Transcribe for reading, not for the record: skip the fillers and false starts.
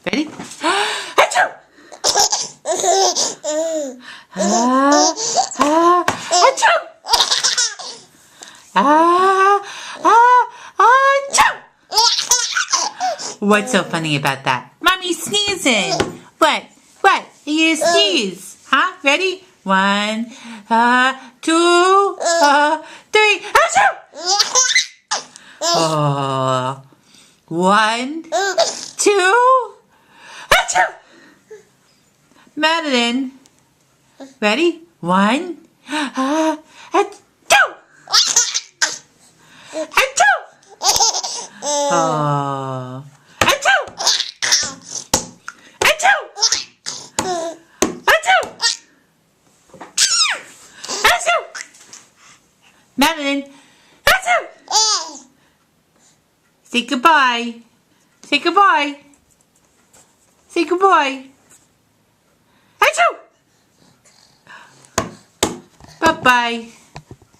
Ready? Achoo! Achoo! Achoo! What's so funny about that? Mommy's sneezing. What? What? Are you gonna sneeze? Huh? Ready? 1, 2, 3. Achoo! Oh. 1, 2. Achoo! Madeline. Ready? 1, 2. Achoo! Oh. Achoo! Achoo! Achoo! Achoo! Madeline. Achoo! Say goodbye. Say goodbye. Say goodbye. Achoo! Bye-bye.